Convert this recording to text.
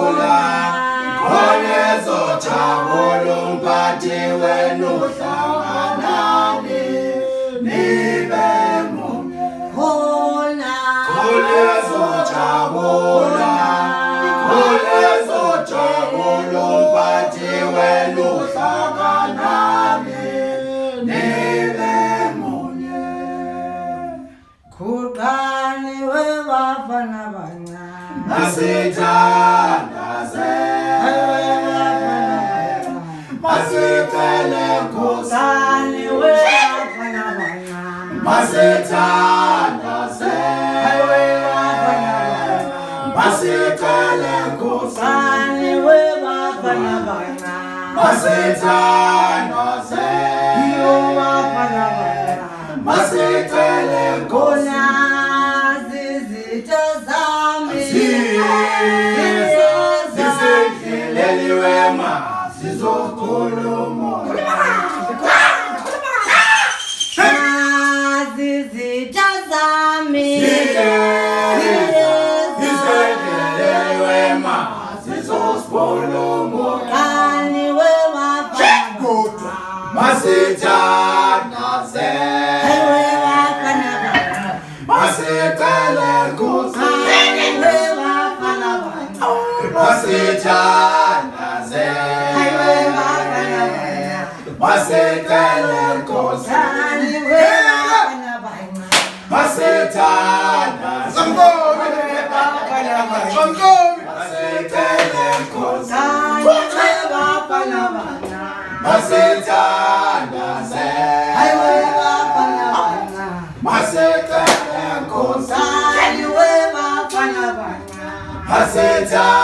jabula khonezo jabula umphathi wenu hlanganani nibe munye khonezo jabula umphathi wenu hlanganani nibe munye Kuqani webafana bancane masithandaze masicele Kuqani webafana bancane masithandaze masicele Kuqani webafana bancane masithandaze Webafana bancane masicele Kona zizitha zami zisendleleni wema zizokhuluma zizitha zami zisendleleni wema zizokhuluma Kani webafana masithandaze masicele Nkosi masithandaze masicele Nkosi masithandaze masicele Nkosi masithandaze masicele Nkosi masithandaze